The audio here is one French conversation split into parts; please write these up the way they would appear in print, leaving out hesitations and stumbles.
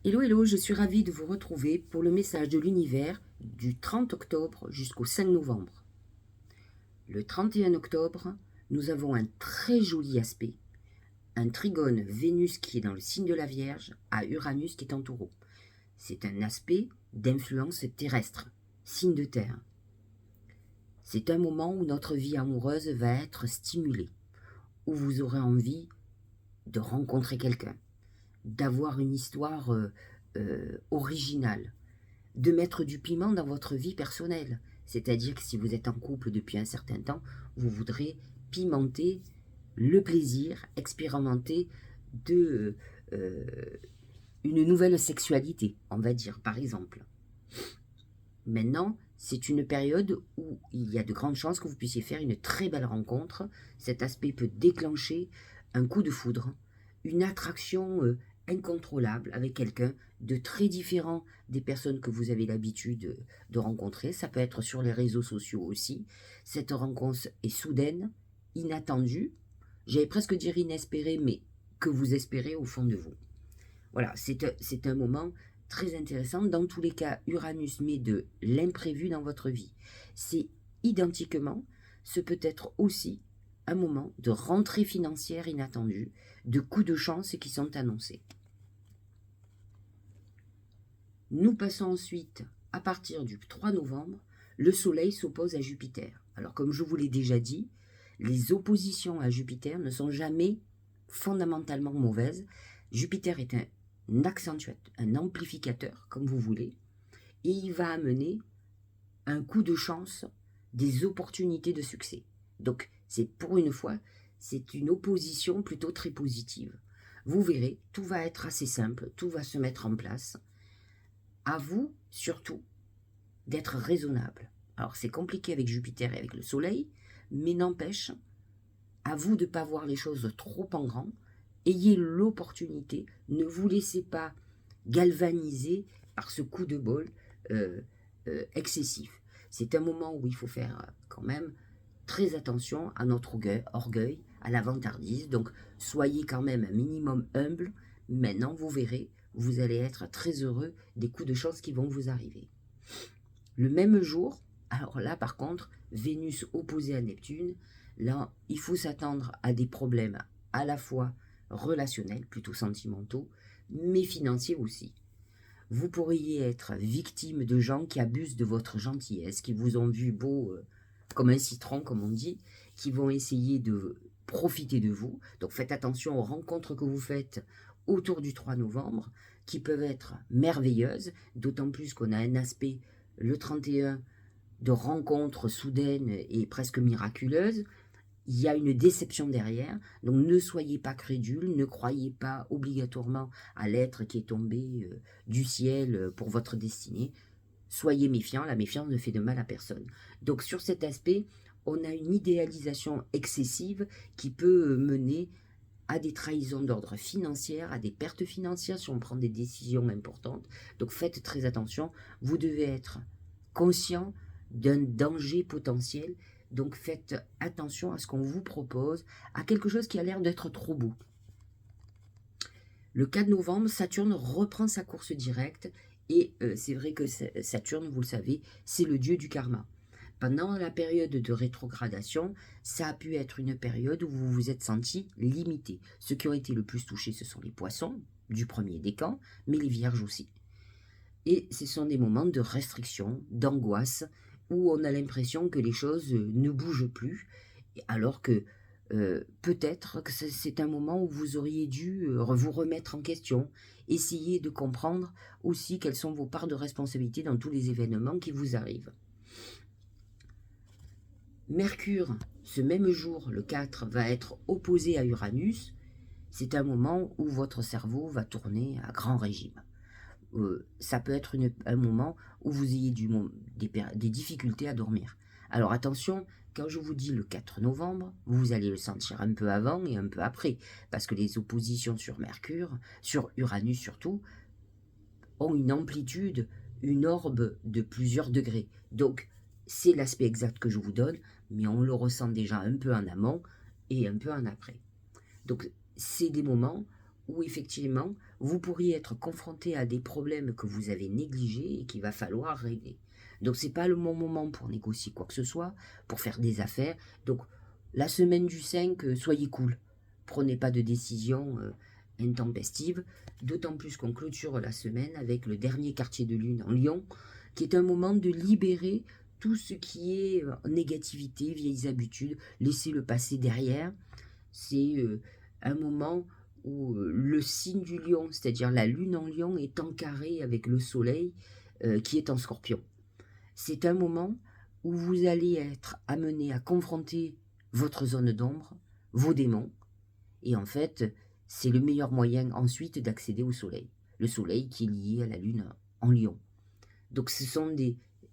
Hello, hello, je suis ravie de vous retrouver pour le message de l'univers du 30 octobre jusqu'au 5 novembre. Le 31 octobre, nous avons un très joli aspect. Un trigone Vénus qui est dans le signe de la Vierge à Uranus qui est en Taureau. C'est un aspect d'influence terrestre, signe de terre. C'est un moment où notre vie amoureuse va être stimulée, où vous aurez envie de rencontrer quelqu'un, d'avoir une histoire originale, de mettre du piment dans votre vie personnelle. C'est-à-dire que si vous êtes en couple depuis un certain temps, vous voudrez pimenter le plaisir, expérimenter de une nouvelle sexualité, on va dire, par exemple. Maintenant, c'est une période où il y a de grandes chances que vous puissiez faire une très belle rencontre. Cet aspect peut déclencher un coup de foudre, une attraction incontrôlable avec quelqu'un de très différent des personnes que vous avez l'habitude de rencontrer. Ça peut être sur les réseaux sociaux aussi. Cette rencontre est soudaine, inattendue, j'allais presque dire inespérée, mais que vous espérez au fond de vous. Voilà, c'est un moment très intéressant. Dans tous les cas, Uranus met de l'imprévu dans votre vie. C'est identiquement, ce peut être aussi un moment de rentrée financière inattendue, de coups de chance qui sont annoncés. Nous passons ensuite, à partir du 3 novembre, le Soleil s'oppose à Jupiter. Alors comme je vous l'ai déjà dit, les oppositions à Jupiter ne sont jamais fondamentalement mauvaises. Jupiter est un accentuateur, un amplificateur, comme vous voulez, et il va amener un coup de chance, des opportunités de succès. Donc, c'est pour une fois, c'est une opposition plutôt très positive. Vous verrez, tout va être assez simple, tout va se mettre en place. À vous, surtout, d'être raisonnable. Alors, c'est compliqué avec Jupiter et avec le Soleil, mais n'empêche, à vous de ne pas voir les choses trop en grand. Ayez l'opportunité, ne vous laissez pas galvaniser par ce coup de bol excessif. C'est un moment où il faut faire quand même très attention à notre orgueil, à la vantardise. Donc soyez quand même un minimum humble. Maintenant, vous verrez, vous allez être très heureux des coups de chance qui vont vous arriver. Le même jour, alors là par contre, Vénus opposée à Neptune, là il faut s'attendre à des problèmes à la fois relationnels, plutôt sentimentaux, mais financiers aussi. Vous pourriez être victime de gens qui abusent de votre gentillesse, qui vous ont vu beau comme un citron, comme on dit, qui vont essayer de profiter de vous. Donc faites attention aux rencontres que vous faites autour du 3 novembre, qui peuvent être merveilleuses, d'autant plus qu'on a un aspect, le 31, de rencontres soudaines et presque miraculeuses. Il y a une déception derrière, donc ne soyez pas crédules, ne croyez pas obligatoirement à l'être qui est tombé du ciel pour votre destinée. Soyez méfiants, la méfiance ne fait de mal à personne. Donc sur cet aspect, on a une idéalisation excessive qui peut mener à des trahisons d'ordre financier, à des pertes financières si on prend des décisions importantes. Donc faites très attention, vous devez être conscient d'un danger potentiel. Donc faites attention à ce qu'on vous propose, à quelque chose qui a l'air d'être trop beau. Le 4 novembre, Saturne reprend sa course directe et c'est vrai que Saturne, vous le savez, c'est le dieu du karma. Pendant la période de rétrogradation, ça a pu être une période où vous vous êtes senti limité. Ceux qui ont été le plus touchés, ce sont les poissons, du premier décan, mais les vierges aussi. Et ce sont des moments de restriction, d'angoisse, où on a l'impression que les choses ne bougent plus, alors que peut-être que c'est un moment où vous auriez dû vous remettre en question, essayer de comprendre aussi quelles sont vos parts de responsabilité dans tous les événements qui vous arrivent. Mercure, ce même jour, le 4, va être opposé à Uranus. C'est un moment où votre cerveau va tourner à grand régime. Ça peut être un moment où vous ayez des difficultés à dormir. Alors attention, quand je vous dis le 4 novembre, vous allez le sentir un peu avant et un peu après, parce que les oppositions sur Mercure, sur Uranus surtout, ont une amplitude, une orbe de plusieurs degrés. Donc c'est l'aspect exact que je vous donne, mais on le ressent déjà un peu en amont et un peu en après. Donc c'est des moments où effectivement, vous pourriez être confronté à des problèmes que vous avez négligés et qu'il va falloir régler. Donc, ce n'est pas le bon moment pour négocier quoi que ce soit, pour faire des affaires. Donc, la semaine du 5, soyez cool. Prenez pas de décision intempestive, d'autant plus qu'on clôture la semaine avec le dernier quartier de lune en Lion, qui est un moment de libérer tout ce qui est négativité, vieilles habitudes, laisser le passé derrière. C'est un moment où le signe du lion, c'est-à-dire la lune en lion, est en carré avec le soleil qui est en scorpion. C'est un moment où vous allez être amené à confronter votre zone d'ombre, vos démons, et en fait, c'est le meilleur moyen ensuite d'accéder au soleil. Le soleil qui est lié à la lune en lion. Donc ce sont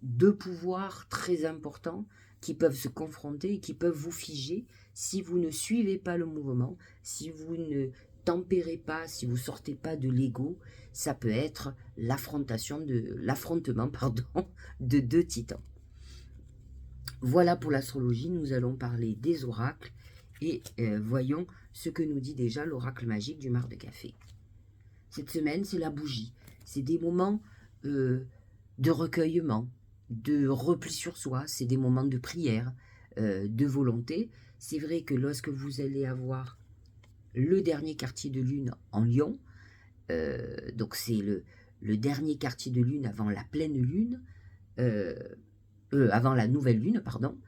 deux pouvoirs très importants qui peuvent se confronter et qui peuvent vous figer si vous ne suivez pas le mouvement, si vous ne tempérez pas, si vous ne sortez pas de l'ego. Ça peut être l'affrontement de deux titans. Voilà pour l'astrologie, nous allons parler des oracles et voyons ce que nous dit déjà l'oracle magique du Mar de Café. Cette semaine, c'est la bougie. C'est des moments de recueillement, de repli sur soi, c'est des moments de prière, de volonté. C'est vrai que lorsque vous allez avoir le dernier quartier de lune en Lion, donc c'est le dernier quartier de lune avant la pleine lune, avant la nouvelle lune, pardon,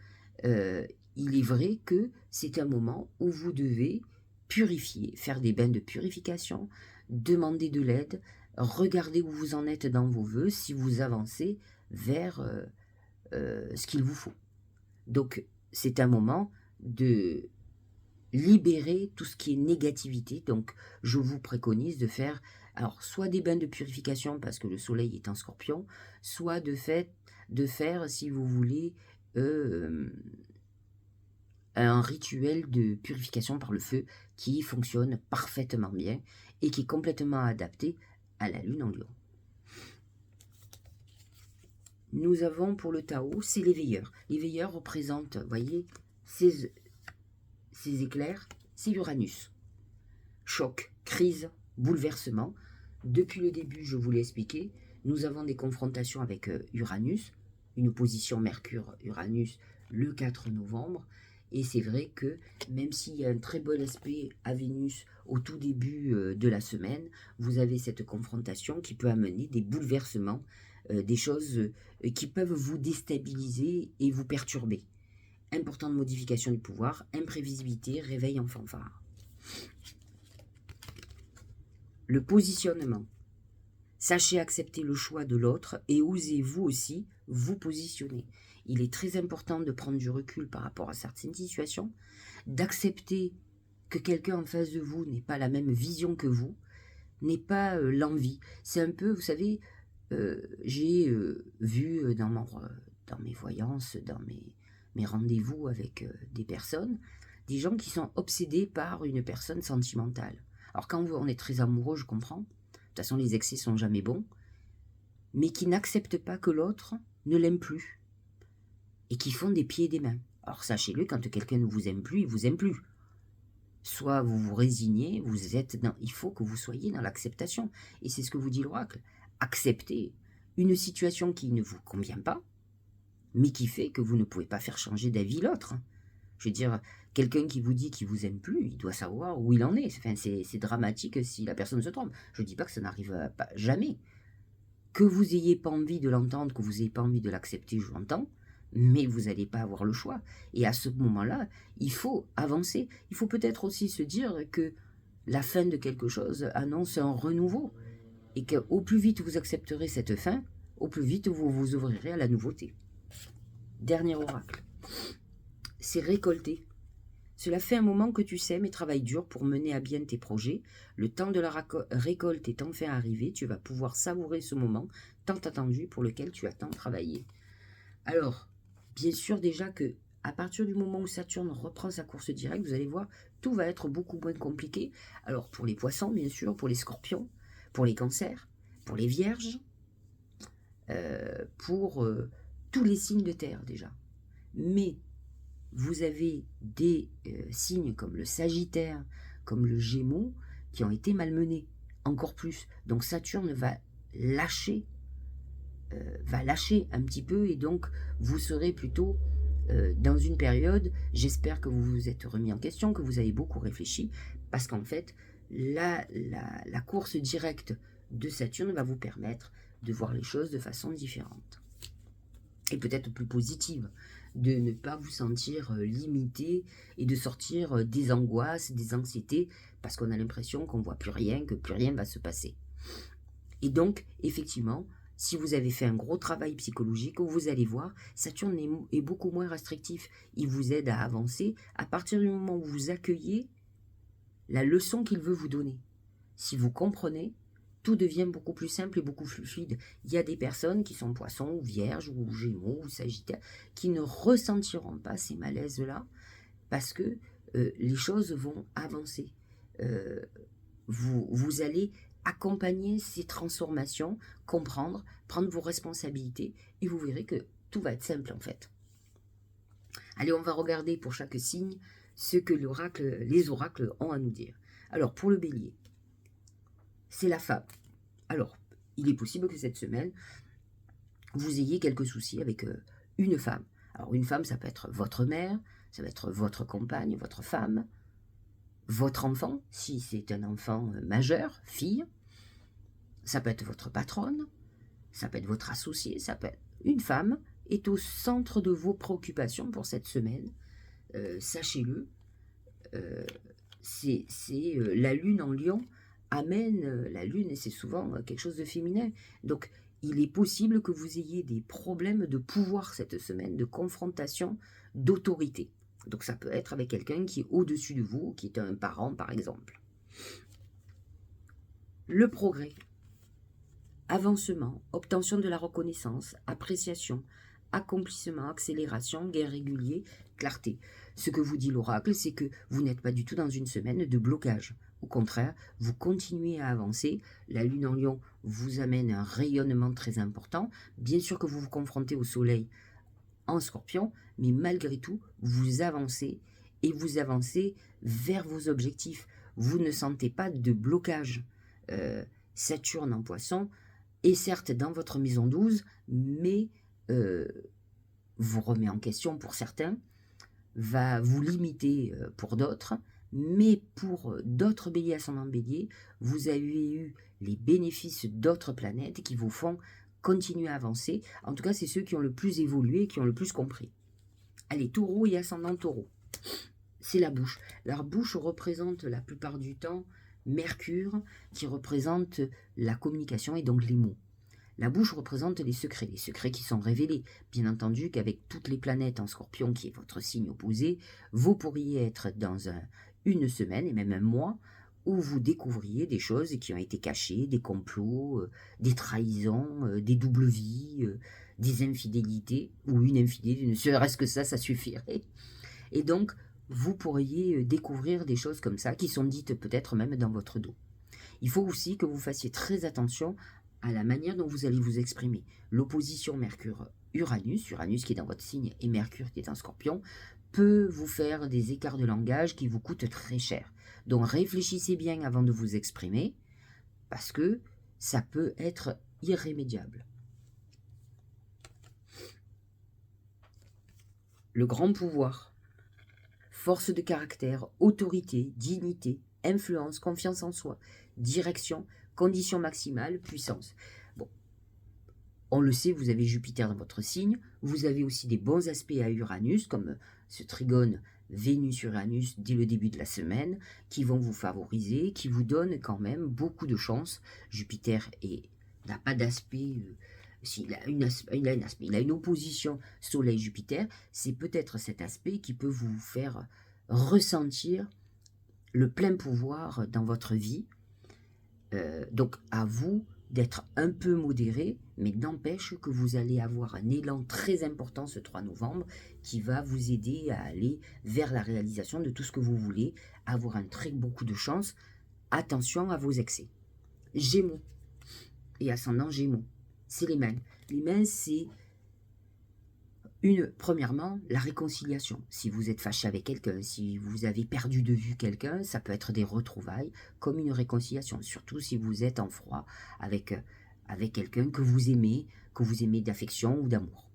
il est vrai que c'est un moment où vous devez purifier, faire des bains de purification, demander de l'aide, regarder où vous en êtes dans vos vœux si vous avancez vers ce qu'il vous faut. Donc, c'est un moment de libérer tout ce qui est négativité. Donc, je vous préconise de faire, alors, soit des bains de purification parce que le soleil est en scorpion, soit de faire, si vous voulez, un rituel de purification par le feu qui fonctionne parfaitement bien et qui est complètement adapté à la lune en lion. Nous avons pour le Tao, c'est les veilleurs. Les veilleurs représentent, vous voyez, ces éclairs, c'est Uranus. Choc, crise, bouleversement. Depuis le début, je vous l'ai expliqué, nous avons des confrontations avec Uranus, une opposition Mercure-Uranus le 4 novembre. Et c'est vrai que même s'il y a un très bon aspect à Vénus au tout début de la semaine, vous avez cette confrontation qui peut amener des bouleversements, des choses qui peuvent vous déstabiliser et vous perturber. Importante modification du pouvoir, imprévisibilité, réveil en fanfare. Le positionnement. Sachez accepter le choix de l'autre et osez vous aussi vous positionner. Il est très important de prendre du recul par rapport à certaines situations, d'accepter que quelqu'un en face de vous n'ait pas la même vision que vous, n'ait pas l'envie. C'est un peu, vous savez, j'ai vu dans mes voyances, dans mes rendez-vous avec des personnes, des gens qui sont obsédés par une personne sentimentale. Alors quand on est très amoureux, je comprends, de toute façon les excès sont jamais bons, mais qui n'acceptent pas que l'autre ne l'aime plus, et qui font des pieds et des mains. Alors sachez-le, quand quelqu'un ne vous aime plus, il vous aime plus. Soit vous vous résignez, il faut que vous soyez dans l'acceptation. Et c'est ce que vous dit l'oracle. Acceptez une situation qui ne vous convient pas, mais qui fait que vous ne pouvez pas faire changer d'avis l'autre. Je veux dire, quelqu'un qui vous dit qu'il vous aime plus, il doit savoir où il en est. Enfin, c'est dramatique si la personne se trompe. Je ne dis pas que ça n'arrive pas jamais. Que vous n'ayez pas envie de l'entendre, que vous n'ayez pas envie de l'accepter, je l'entends, mais vous n'allez pas avoir le choix. Et à ce moment-là, il faut avancer. Il faut peut-être aussi se dire que la fin de quelque chose annonce un renouveau. Et qu'au plus vite vous accepterez cette fin, au plus vite vous vous ouvrirez à la nouveauté. Dernier oracle. C'est récolter. Cela fait un moment que tu sèmes et travailles dur pour mener à bien tes projets. Le temps de la récolte est enfin arrivé. Tu vas pouvoir savourer ce moment tant attendu pour lequel tu as tant travaillé. Alors, bien sûr déjà que à partir du moment où Saturne reprend sa course directe, vous allez voir, tout va être beaucoup moins compliqué. Alors pour les poissons, bien sûr, pour les scorpions, pour les cancers, pour les vierges, pour tous les signes de terre déjà. Mais vous avez des signes comme le Sagittaire, comme le Gémeaux, qui ont été malmenés, encore plus. Donc Saturne va lâcher un petit peu, et donc vous serez plutôt dans une période, j'espère que vous vous êtes remis en question, que vous avez beaucoup réfléchi, parce qu'en fait, la course directe de Saturne va vous permettre de voir les choses de façon différente. Et peut-être plus positive, de ne pas vous sentir limité et de sortir des angoisses, des anxiétés, parce qu'on a l'impression qu'on ne voit plus rien, que plus rien va se passer. Et donc, effectivement, si vous avez fait un gros travail psychologique, vous allez voir, Saturne est beaucoup moins restrictif. Il vous aide à avancer à partir du moment où vous accueillez la leçon qu'il veut vous donner. Si vous comprenez, tout devient beaucoup plus simple et beaucoup plus fluide. Il y a des personnes qui sont poissons ou vierges ou gémeaux ou sagittaires qui ne ressentiront pas ces malaises-là parce que les choses vont avancer. Vous allez accompagner ces transformations, comprendre, prendre vos responsabilités et vous verrez que tout va être simple en fait. Allez, on va regarder pour chaque signe ce que les oracles ont à nous dire. Alors, pour le bélier, c'est la femme. Alors, il est possible que cette semaine, vous ayez quelques soucis avec une femme. Alors, une femme, ça peut être votre mère, ça peut être votre compagne, votre femme, votre enfant, si c'est un enfant majeur, fille, ça peut être votre patronne, ça peut être votre associé, ça peut être une femme est au centre de vos préoccupations pour cette semaine. Sachez-le, la lune en lion amène la lune et c'est souvent quelque chose de féminin. Donc, il est possible que vous ayez des problèmes de pouvoir cette semaine, de confrontation, d'autorité. Donc, ça peut être avec quelqu'un qui est au-dessus de vous, qui est un parent, par exemple. Le progrès, avancement, obtention de la reconnaissance, appréciation, accomplissement, accélération, gain régulier, clarté. Ce que vous dit l'oracle, c'est que vous n'êtes pas du tout dans une semaine de blocage. Au contraire, vous continuez à avancer. La lune en lion vous amène un rayonnement très important. Bien sûr que vous vous confrontez au soleil en scorpion, mais malgré tout, vous avancez et vous avancez vers vos objectifs. Vous ne sentez pas de blocage. Saturne en poisson est certes dans votre maison 12, mais vous remet en question pour certains, va vous limiter pour d'autres, mais pour d'autres béliers ascendant bélier, vous avez eu les bénéfices d'autres planètes qui vous font continuer à avancer. En tout cas, c'est ceux qui ont le plus évolué, qui ont le plus compris. Allez, taureau et ascendant taureau, c'est la bouche. La bouche représente la plupart du temps Mercure, qui représente la communication et donc les mots. La bouche représente les secrets qui sont révélés. Bien entendu qu'avec toutes les planètes en scorpion, qui est votre signe opposé, vous pourriez être dans une semaine et même un mois où vous découvriez des choses qui ont été cachées, des complots, des trahisons, des doubles vies, des infidélités, ou une infidélité, ne serait-ce que ça suffirait. Et donc, vous pourriez découvrir des choses comme ça, qui sont dites peut-être même dans votre dos. Il faut aussi que vous fassiez très attention à la manière dont vous allez vous exprimer. L'opposition Mercure-Uranus, Uranus qui est dans votre signe et Mercure qui est en Scorpion, peut vous faire des écarts de langage qui vous coûtent très cher. Donc réfléchissez bien avant de vous exprimer, parce que ça peut être irrémédiable. Le grand pouvoir, force de caractère, autorité, dignité, influence, confiance en soi, direction, condition maximale, puissance. Bon, on le sait, vous avez Jupiter dans votre signe, vous avez aussi des bons aspects à Uranus, comme ce trigone Vénus-Uranus dès le début de la semaine, qui vont vous favoriser, qui vous donnent quand même beaucoup de chance. Jupiter n'a pas d'aspect... il a une opposition Soleil-Jupiter, c'est peut-être cet aspect qui peut vous faire ressentir le plein pouvoir dans votre vie. Donc à vous d'être un peu modéré, mais n'empêche que vous allez avoir un élan très important ce 3 novembre qui va vous aider à aller vers la réalisation de tout ce que vous voulez, avoir beaucoup de chance. Attention à vos excès. Gémeaux et ascendant Gémeaux, c'est les mains. Les mains, c'est Premièrement, la réconciliation. Si vous êtes fâché avec quelqu'un, si vous avez perdu de vue quelqu'un, ça peut être des retrouvailles comme une réconciliation. Surtout si vous êtes en froid avec quelqu'un que vous aimez d'affection ou d'amour.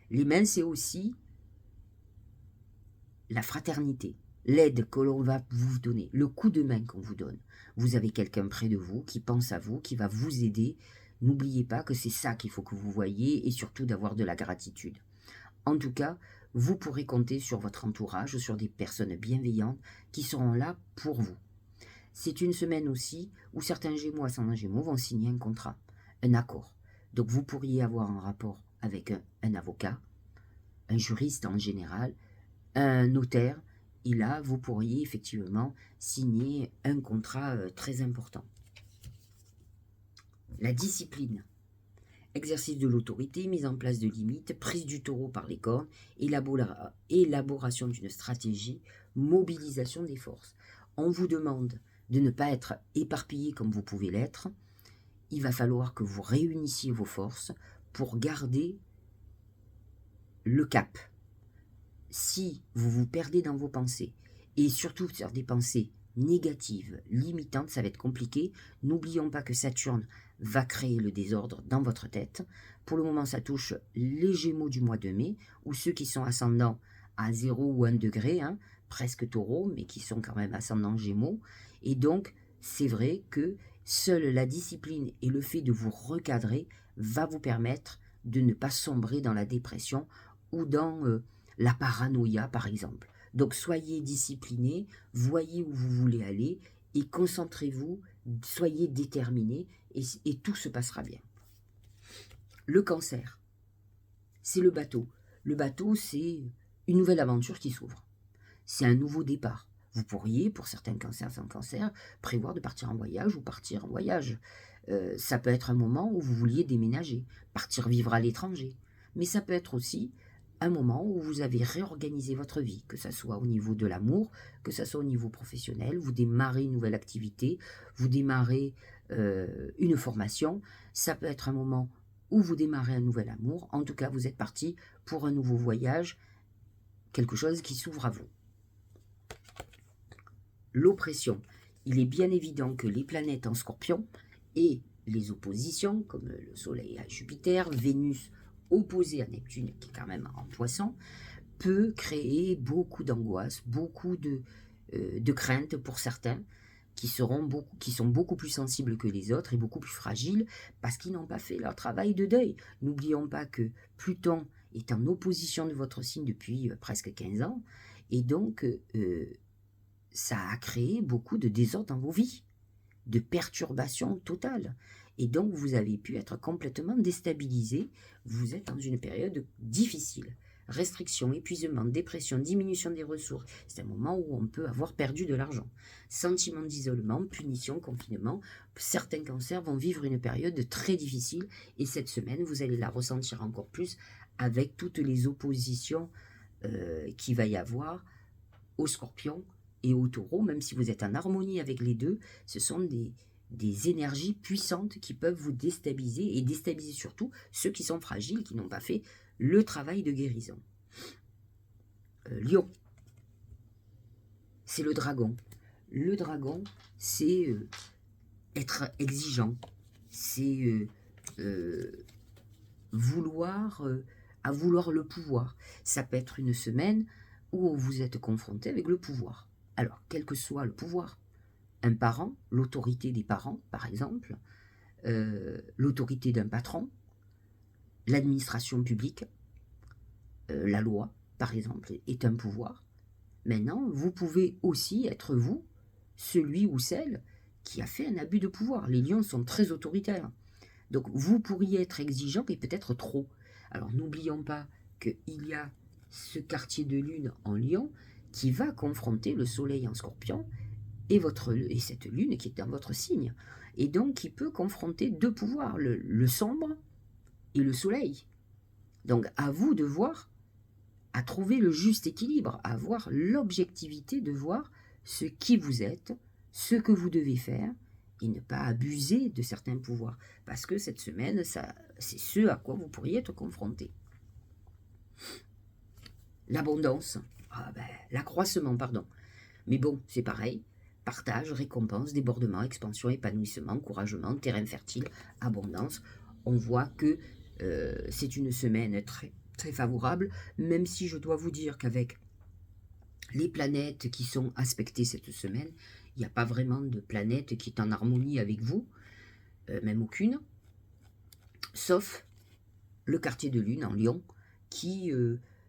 Les mains, c'est aussi la fraternité, l'aide que l'on va vous donner, le coup de main qu'on vous donne. Vous avez quelqu'un près de vous qui pense à vous, qui va vous aider. N'oubliez pas que c'est ça qu'il faut que vous voyiez et surtout d'avoir de la gratitude. En tout cas, vous pourrez compter sur votre entourage, sur des personnes bienveillantes qui seront là pour vous. C'est une semaine aussi où certains Gémeaux, ascendants Gémeaux, vont signer un contrat, un accord. Donc vous pourriez avoir un rapport avec un avocat, un juriste en général, un notaire, et là, vous pourriez effectivement signer un contrat très important. La discipline. Exercice de l'autorité, mise en place de limites, prise du taureau par les cornes, élaboration d'une stratégie, mobilisation des forces. On vous demande de ne pas être éparpillé comme vous pouvez l'être. Il va falloir que vous réunissiez vos forces pour garder le cap. Si vous vous perdez dans vos pensées, et surtout sur des pensées négatives, limitantes, ça va être compliqué. N'oublions pas que Saturne va créer le désordre dans votre tête. Pour le moment, ça touche les Gémeaux du mois de mai, ou ceux qui sont ascendants à 0 ou 1 degré, presque taureau, mais qui sont quand même ascendants Gémeaux. Et donc, c'est vrai que seule la discipline et le fait de vous recadrer va vous permettre de ne pas sombrer dans la dépression ou dans la paranoïa, par exemple. Donc, soyez disciplinés, voyez où vous voulez aller et concentrez-vous, soyez déterminés et tout se passera bien. Le cancer, c'est le bateau. Le bateau, c'est une nouvelle aventure qui s'ouvre. C'est un nouveau départ. Vous pourriez, pour certains cancers sans cancer, prévoir de partir en voyage ou partir en voyage. Ça peut être un moment où vous vouliez déménager, partir vivre à l'étranger. Mais ça peut être aussi un moment où vous avez réorganisé votre vie, que ce soit au niveau de l'amour, que ce soit au niveau professionnel, vous démarrez une nouvelle activité, vous démarrez une formation, ça peut être un moment où vous démarrez un nouvel amour, en tout cas vous êtes parti pour un nouveau voyage, quelque chose qui s'ouvre à vous. L'oppression, il est bien évident que les planètes en Scorpion et les oppositions, comme le Soleil à Jupiter, Vénus opposé à Neptune, qui est quand même en Poisson, peut créer beaucoup d'angoisse, beaucoup de craintes pour certains, qui sont beaucoup plus sensibles que les autres et beaucoup plus fragiles, parce qu'ils n'ont pas fait leur travail de deuil. N'oublions pas que Pluton est en opposition de votre signe depuis presque 15 ans, et donc ça a créé beaucoup de désordre dans vos vies, de perturbations totales. Et donc, vous avez pu être complètement déstabilisé. Vous êtes dans une période difficile. Restriction, épuisement, dépression, diminution des ressources. C'est un moment où on peut avoir perdu de l'argent. Sentiment d'isolement, punition, confinement. Certains cancers vont vivre une période très difficile. Et cette semaine, vous allez la ressentir encore plus avec toutes les oppositions qu'il va y avoir au Scorpion et au Taureau. Même si vous êtes en harmonie avec les deux, ce sont des énergies puissantes qui peuvent vous déstabiliser et déstabiliser surtout ceux qui sont fragiles, qui n'ont pas fait le travail de guérison. Lion, c'est le dragon. Le dragon, c'est être exigeant, c'est vouloir le pouvoir. Ça peut être une semaine où vous êtes confronté avec le pouvoir. Alors, quel que soit le pouvoir, un parent, l'autorité des parents, par exemple, l'autorité d'un patron, l'administration publique, la loi, par exemple, est un pouvoir. Maintenant, vous pouvez aussi être vous, celui ou celle qui a fait un abus de pouvoir. Les lions sont très autoritaires. Donc, vous pourriez être exigeant et peut-être trop. Alors, n'oublions pas qu'il y a ce quartier de lune en lion qui va confronter le soleil en scorpion et cette lune qui est dans votre signe. Et donc, qui peut confronter deux pouvoirs, le sombre et le soleil. Donc, à vous de voir, à trouver le juste équilibre, à avoir l'objectivité de voir ce qui vous êtes, ce que vous devez faire, et ne pas abuser de certains pouvoirs. Parce que cette semaine, c'est ce à quoi vous pourriez être confronté. L'abondance, l'accroissement, pardon. Mais bon, c'est pareil. Partage, récompense, débordement, expansion, épanouissement, encouragement, terrain fertile, abondance. On voit que c'est une semaine très, très favorable, même si je dois vous dire qu'avec les planètes qui sont aspectées cette semaine, il n'y a pas vraiment de planète qui est en harmonie avec vous, même aucune, sauf le quartier de lune en Lion, qui,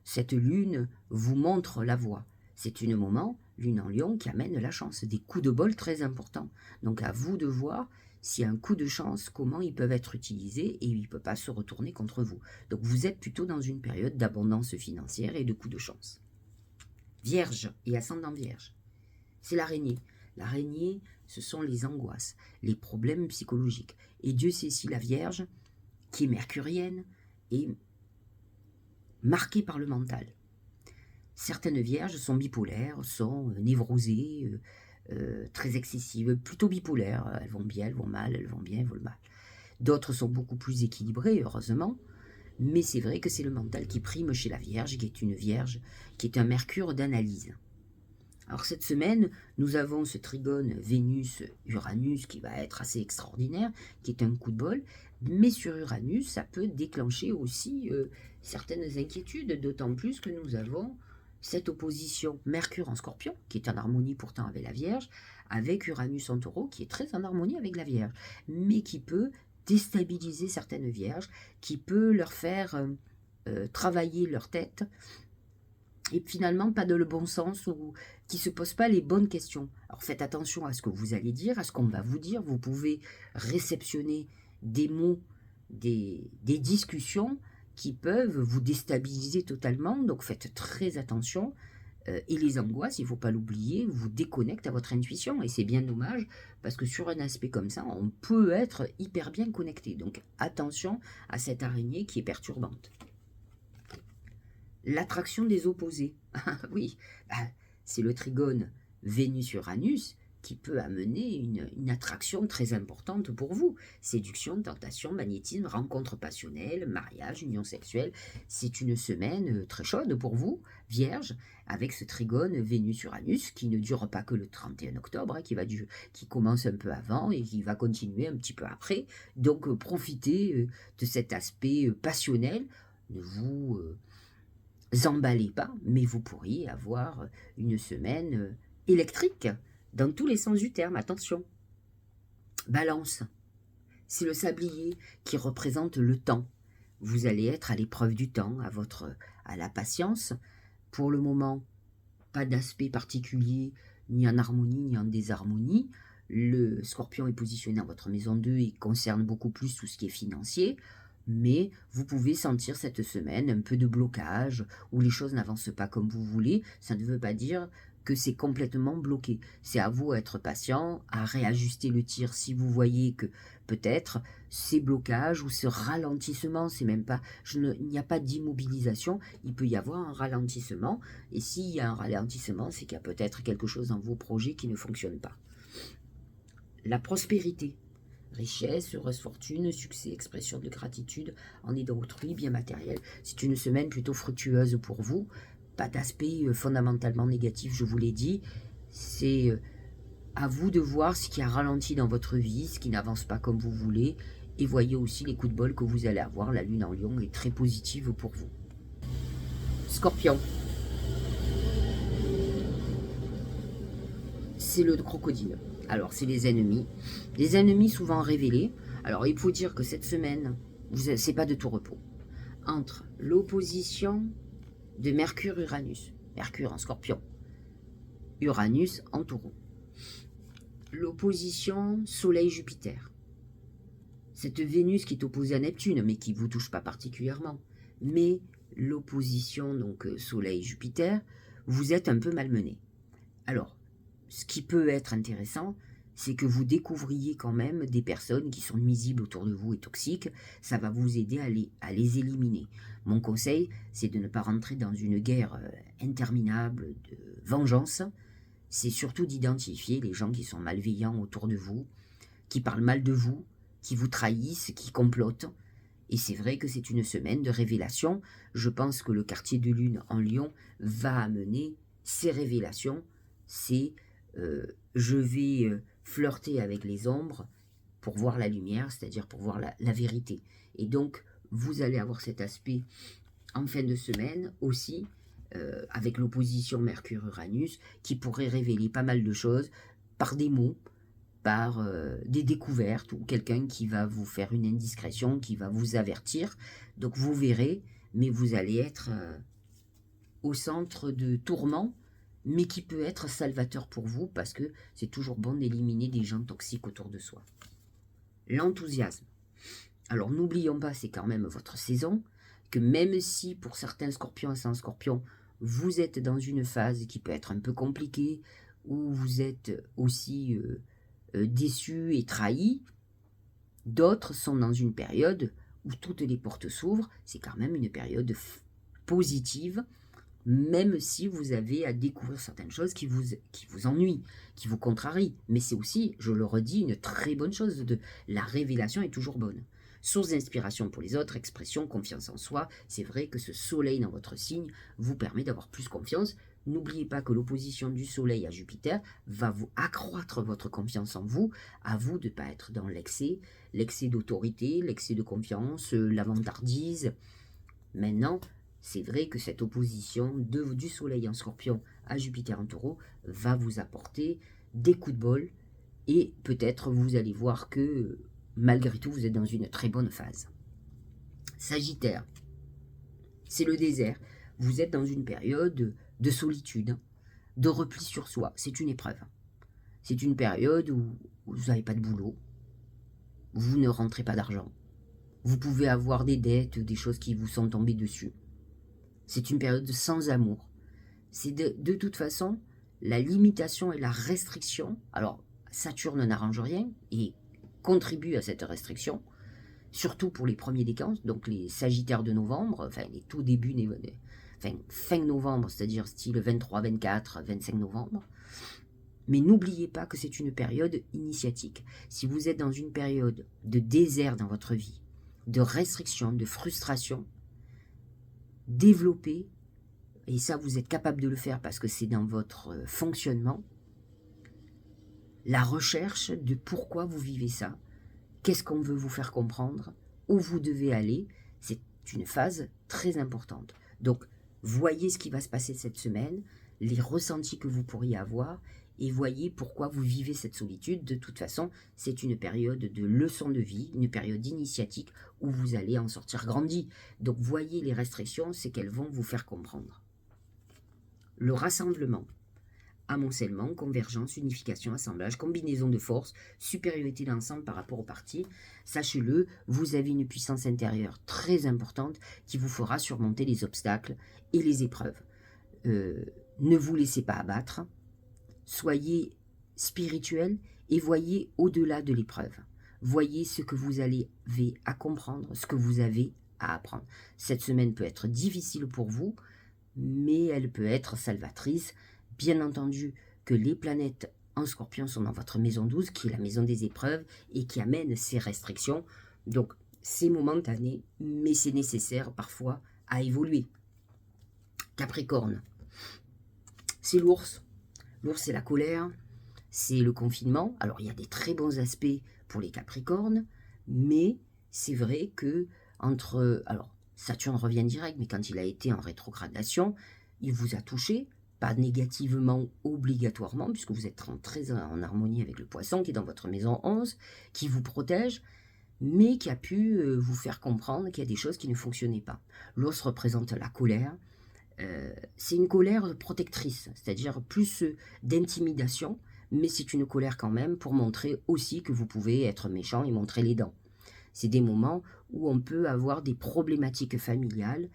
cette lune, vous montre la voie. C'est un moment, lune en Lion, qui amène la chance, des coups de bol très importants. Donc à vous de voir s'il y a un coup de chance, comment ils peuvent être utilisés et il ne peut pas se retourner contre vous. Donc vous êtes plutôt dans une période d'abondance financière et de coups de chance. Vierge et ascendant Vierge, c'est l'araignée. L'araignée, ce sont les angoisses, les problèmes psychologiques. Et Dieu sait si la Vierge, qui est mercurienne, est marquée par le mental. Certaines vierges sont bipolaires, sont névrosées, très excessives, plutôt bipolaires. Elles vont bien, elles vont mal, elles vont bien, elles vont mal. D'autres sont beaucoup plus équilibrées, heureusement, mais c'est vrai que c'est le mental qui prime chez la Vierge, qui est une Vierge, qui est un Mercure d'analyse. Alors cette semaine, nous avons ce trigone Vénus-Uranus qui va être assez extraordinaire, qui est un coup de bol, mais sur Uranus, ça peut déclencher aussi certaines inquiétudes, d'autant plus que nous avons cette opposition Mercure en Scorpion, qui est en harmonie pourtant avec la Vierge, avec Uranus en Taureau, qui est très en harmonie avec la Vierge, mais qui peut déstabiliser certaines Vierges, qui peut leur faire travailler leur tête, et finalement pas de le bon sens ou qui ne se posent pas les bonnes questions. Alors faites attention à ce que vous allez dire, à ce qu'on va vous dire. Vous pouvez réceptionner des mots, des discussions qui peuvent vous déstabiliser totalement, donc faites très attention. Et les angoisses, il ne faut pas l'oublier, vous déconnectent à votre intuition, et c'est bien dommage, parce que sur un aspect comme ça, on peut être hyper bien connecté. Donc attention à cette araignée qui est perturbante. L'attraction des opposés. Oui, c'est le trigone Vénus-Uranus qui peut amener une attraction très importante pour vous. Séduction, tentation, magnétisme, rencontre passionnelle, mariage, union sexuelle. C'est une semaine très chaude pour vous, Vierge, avec ce trigone Vénus-Uranus qui ne dure pas que le 31 octobre, qui commence un peu avant et qui va continuer un petit peu après. Donc profitez de cet aspect passionnel. Ne vous emballez pas, mais vous pourriez avoir une semaine électrique dans tous les sens du terme. Attention. Balance, c'est le sablier qui représente le temps. Vous allez être à l'épreuve du temps, à la patience. Pour le moment, pas d'aspect particulier, ni en harmonie, ni en désharmonie. Le Scorpion est positionné dans votre maison 2 et concerne beaucoup plus tout ce qui est financier. Mais vous pouvez sentir cette semaine un peu de blocage, où les choses n'avancent pas comme vous voulez. Ça ne veut pas dire que c'est complètement bloqué. C'est à vous d'être patient, à réajuster le tir si vous voyez que peut-être ces blocages ou ce ralentissement, c'est même pas, il n'y a pas d'immobilisation, il peut y avoir un ralentissement. Et s'il y a un ralentissement, c'est qu'il y a peut-être quelque chose dans vos projets qui ne fonctionne pas. La prospérité. Richesse, heureuse fortune, succès, expression de gratitude en aidant autrui, bien matériel. C'est une semaine plutôt fructueuse pour vous. Pas d'aspect fondamentalement négatif, je vous l'ai dit. C'est à vous de voir ce qui a ralenti dans votre vie, ce qui n'avance pas comme vous voulez. Et voyez aussi les coups de bol que vous allez avoir. La lune en Lion est très positive pour vous. Scorpion. C'est le crocodile. Alors, c'est les ennemis souvent révélés. Alors, il faut dire que cette semaine, c'est pas de tout repos. Entre l'opposition de Mercure-Uranus, Mercure en Scorpion, Uranus en Taureau, l'opposition Soleil-Jupiter, cette Vénus qui est opposée à Neptune, mais qui ne vous touche pas particulièrement, mais l'opposition donc Soleil-Jupiter, vous êtes un peu malmené. Alors, ce qui peut être intéressant, c'est que vous découvriez quand même des personnes qui sont nuisibles autour de vous et toxiques. Ça va vous aider à les éliminer. Mon conseil, c'est de ne pas rentrer dans une guerre interminable de vengeance. C'est surtout d'identifier les gens qui sont malveillants autour de vous, qui parlent mal de vous, qui vous trahissent, qui complotent, Et c'est vrai que c'est une semaine de révélation. Je pense que le quartier de lune en Lion va amener ces révélations. C'est je vais flirter avec les ombres pour voir la lumière, c'est-à-dire pour voir la vérité. Et donc, vous allez avoir cet aspect en fin de semaine aussi, avec l'opposition Mercure-Uranus, qui pourrait révéler pas mal de choses par des mots, par des découvertes, ou quelqu'un qui va vous faire une indiscrétion, qui va vous avertir. Donc vous verrez, mais vous allez être au centre de tourments, mais qui peut être salvateur pour vous, parce que c'est toujours bon d'éliminer des gens toxiques autour de soi. L'enthousiasme. Alors n'oublions pas, c'est quand même votre saison, que même si pour certains scorpions et sans scorpions, vous êtes dans une phase qui peut être un peu compliquée, où vous êtes aussi déçus et trahis, d'autres sont dans une période où toutes les portes s'ouvrent. C'est quand même une période positive, même si vous avez à découvrir certaines choses qui vous ennuient, qui vous contrarient. Mais c'est aussi, je le redis, une très bonne chose. La révélation est toujours bonne. Source d'inspiration pour les autres, expression, confiance en soi. C'est vrai que ce soleil dans votre signe vous permet d'avoir plus confiance. N'oubliez pas que l'opposition du soleil à Jupiter va vous accroître votre confiance en vous. À vous de ne pas être dans l'excès d'autorité, l'excès de confiance, la vantardise. Maintenant, c'est vrai que cette opposition du soleil en scorpion à Jupiter en taureau va vous apporter des coups de bol. Et peut-être vous allez voir que malgré tout, vous êtes dans une très bonne phase. Sagittaire, c'est le désert. Vous êtes dans une période de solitude, de repli sur soi. C'est une épreuve. C'est une période où vous n'avez pas de boulot, vous ne rentrez pas d'argent. Vous pouvez avoir des dettes, des choses qui vous sont tombées dessus. C'est une période sans amour. C'est de toute façon, la limitation et la restriction. Alors, Saturne n'arrange rien et contribue à cette restriction, surtout pour les premiers décans, donc les Sagittaires de novembre, enfin les tout débuts, fin novembre, c'est-à-dire style 23, 24, 25 novembre. Mais n'oubliez pas que c'est une période initiatique. Si vous êtes dans une période de désert dans votre vie, de restriction, de frustration, développez, et ça vous êtes capable de le faire parce que c'est dans votre fonctionnement, la recherche de pourquoi vous vivez ça, qu'est-ce qu'on veut vous faire comprendre, où vous devez aller. C'est une phase très importante. Donc, voyez ce qui va se passer cette semaine, les ressentis que vous pourriez avoir, et voyez pourquoi vous vivez cette solitude. De toute façon, c'est une période de leçon de vie, une période initiatique où vous allez en sortir grandi. Donc, voyez les restrictions, c'est qu'elles vont vous faire comprendre. Le rassemblement. Amoncellement, convergence, unification, assemblage, combinaison de forces, supériorité d'ensemble par rapport aux parties. Sachez-le, vous avez une puissance intérieure très importante qui vous fera surmonter les obstacles et les épreuves. Ne vous laissez pas abattre, soyez spirituel et voyez au-delà de l'épreuve. Voyez ce que vous avez à comprendre, ce que vous avez à apprendre. Cette semaine peut être difficile pour vous, mais elle peut être salvatrice. Bien entendu que les planètes en Scorpion sont dans votre maison 12, qui est la maison des épreuves et qui amène ces restrictions. Donc, c'est momentané, mais c'est nécessaire parfois à évoluer. Capricorne, c'est l'ours. L'ours, c'est la colère, c'est le confinement. Alors, il y a des très bons aspects pour les Capricornes, mais c'est vrai que alors, Saturne revient direct, mais quand il a été en rétrogradation, il vous a touché, pas négativement obligatoirement, puisque vous êtes très en harmonie avec le poisson qui est dans votre maison 11, qui vous protège, mais qui a pu vous faire comprendre qu'il y a des choses qui ne fonctionnaient pas. L'os représente la colère. C'est une colère protectrice, c'est-à-dire plus d'intimidation, mais c'est une colère quand même pour montrer aussi que vous pouvez être méchant et montrer les dents. C'est des moments où on peut avoir des problématiques familiales,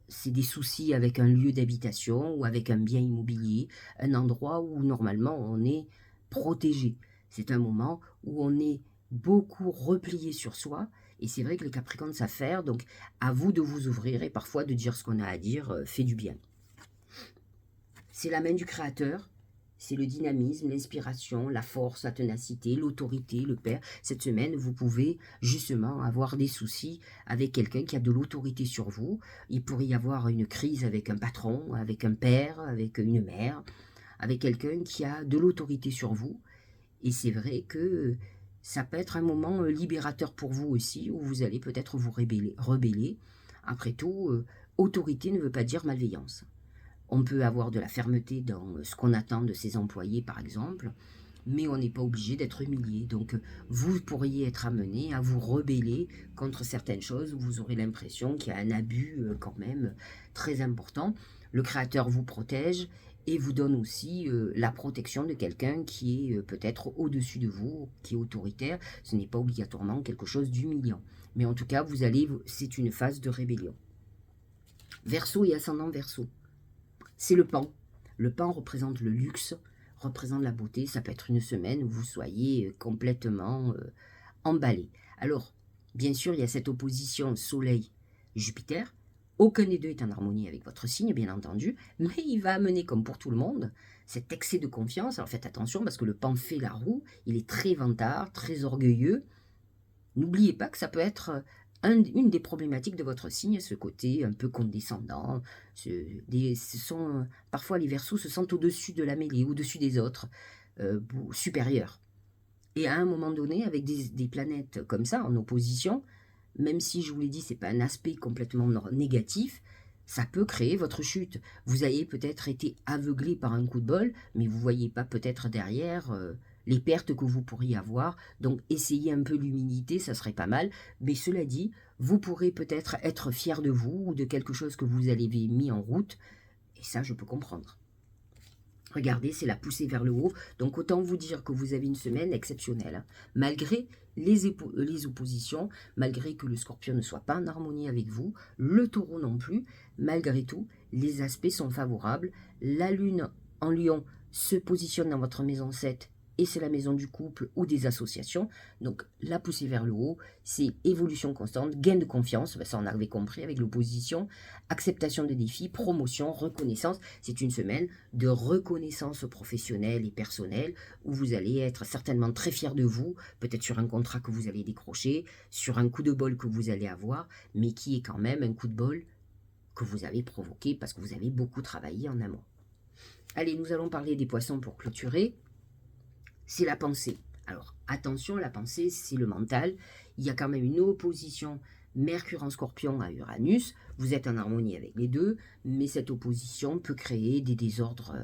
c'est des soucis avec un lieu d'habitation ou avec un bien immobilier, un endroit où normalement on est protégé. C'est un moment où on est beaucoup replié sur soi, et c'est vrai que les Capricornes savent faire, donc à vous de vous ouvrir et parfois de dire ce qu'on a à dire, fait du bien. C'est la main du Créateur, c'est le dynamisme, l'inspiration, la force, la ténacité, l'autorité, le père. Cette semaine, vous pouvez justement avoir des soucis avec quelqu'un qui a de l'autorité sur vous. Il pourrait y avoir une crise avec un patron, avec un père, avec une mère, avec quelqu'un qui a de l'autorité sur vous. Et c'est vrai que ça peut être un moment libérateur pour vous aussi, où vous allez peut-être vous rebeller. Après tout, autorité ne veut pas dire malveillance. On peut avoir de la fermeté dans ce qu'on attend de ses employés, par exemple, mais on n'est pas obligé d'être humilié. Donc, vous pourriez être amené à vous rebeller contre certaines choses où vous aurez l'impression qu'il y a un abus quand même très important. Le Créateur vous protège et vous donne aussi la protection de quelqu'un qui est peut-être au-dessus de vous, qui est autoritaire. Ce n'est pas obligatoirement quelque chose d'humiliant. Mais en tout cas, c'est une phase de rébellion. Verseau et ascendant Verseau. C'est le pan. Le pan représente le luxe, représente la beauté. Ça peut être une semaine où vous soyez complètement emballé. Alors, bien sûr, il y a cette opposition Soleil-Jupiter. Aucun des deux est en harmonie avec votre signe, bien entendu, mais il va amener, comme pour tout le monde, cet excès de confiance. Alors faites attention parce que le pan fait la roue. Il est très vantard, très orgueilleux. N'oubliez pas que ça peut être une des problématiques de votre signe, ce côté un peu condescendant. Parfois, les Verseaux se sentent au-dessus de la mêlée, au-dessus des autres, supérieurs. Et à un moment donné, avec des planètes comme ça, en opposition, même si je vous l'ai dit, ce n'est pas un aspect complètement négatif, ça peut créer votre chute. Vous avez peut-être été aveuglé par un coup de bol, mais vous ne voyez pas peut-être derrière les pertes que vous pourriez avoir. Donc, essayez un peu l'humilité, ça serait pas mal. Mais cela dit, vous pourrez peut-être être fier de vous ou de quelque chose que vous avez mis en route. Et ça, je peux comprendre. Regardez, c'est la poussée vers le haut. Donc, autant vous dire que vous avez une semaine exceptionnelle. Hein. Malgré les oppositions, malgré que le Scorpion ne soit pas en harmonie avec vous, le Taureau non plus, malgré tout, les aspects sont favorables. La Lune en Lion se positionne dans votre maison 7 et c'est la maison du couple ou des associations. Donc, la poussée vers le haut, c'est évolution constante, gain de confiance, ça on avait compris avec l'opposition, acceptation des défis, promotion, reconnaissance. C'est une semaine de reconnaissance professionnelle et personnelle où vous allez être certainement très fier de vous, peut-être sur un contrat que vous allez décrocher, sur un coup de bol que vous allez avoir, mais qui est quand même un coup de bol que vous avez provoqué parce que vous avez beaucoup travaillé en amont. Allez, nous allons parler des poissons pour clôturer. C'est la pensée. Alors, attention, la pensée, c'est le mental. Il y a quand même une opposition Mercure en Scorpion à Uranus. Vous êtes en harmonie avec les deux, mais cette opposition peut créer des désordres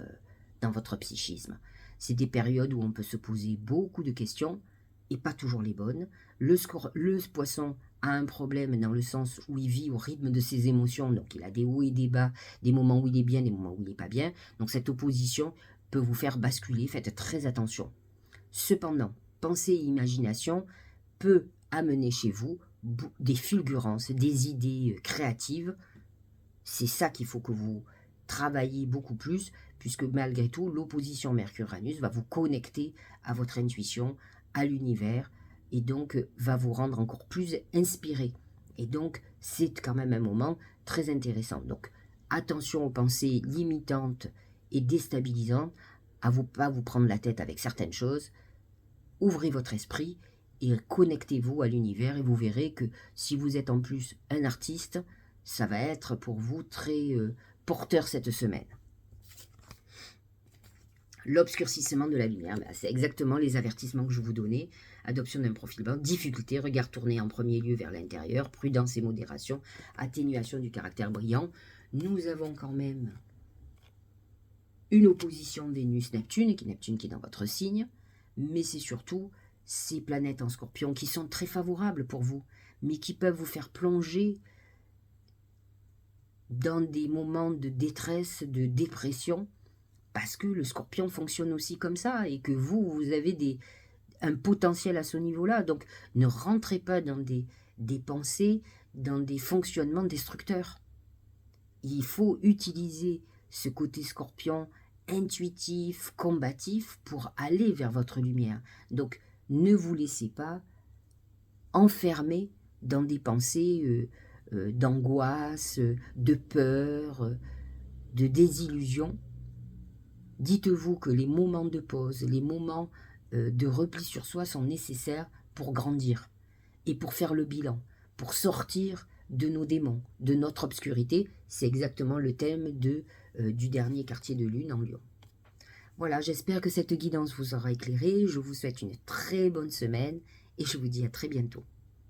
dans votre psychisme. C'est des périodes où on peut se poser beaucoup de questions et pas toujours les bonnes. Le poisson a un problème dans le sens où il vit au rythme de ses émotions, donc il a des hauts et des bas, des moments où il est bien, des moments où il n'est pas bien. Donc cette opposition peut vous faire basculer, faites très attention. Cependant, pensée et imagination peut amener chez vous des fulgurances, des idées créatives. C'est ça qu'il faut que vous travailliez beaucoup plus, puisque malgré tout, l'opposition Mercure-Uranus va vous connecter à votre intuition, à l'univers, et donc va vous rendre encore plus inspiré. Et donc, c'est quand même un moment très intéressant. Donc, attention aux pensées limitantes et déstabilisantes, à ne pas vous prendre la tête avec certaines choses. Ouvrez votre esprit et connectez-vous à l'univers et vous verrez que si vous êtes en plus un artiste, ça va être pour vous très porteur cette semaine. L'obscurcissement de la lumière, c'est exactement les avertissements que je vous donnais. Adoption d'un profil bas, difficulté, regard tourné en premier lieu vers l'intérieur, prudence et modération, atténuation du caractère brillant. Nous avons quand même une opposition Vénus-Neptune, Neptune qui est dans votre signe, mais c'est surtout ces planètes en Scorpion qui sont très favorables pour vous, mais qui peuvent vous faire plonger dans des moments de détresse, de dépression, parce que le Scorpion fonctionne aussi comme ça, et que vous avez un potentiel à ce niveau-là. Donc ne rentrez pas dans des pensées, dans des fonctionnements destructeurs. Il faut utiliser ce côté Scorpion intuitif, combatif, pour aller vers votre lumière. Donc, ne vous laissez pas enfermer dans des pensées d'angoisse, de peur, de désillusion. Dites-vous que les moments de pause, les moments de repli sur soi sont nécessaires pour grandir et pour faire le bilan, pour sortir de nos démons, de notre obscurité. C'est exactement le thème du dernier quartier de lune en Lion. Voilà, j'espère que cette guidance vous aura éclairé. Je vous souhaite une très bonne semaine et je vous dis à très bientôt.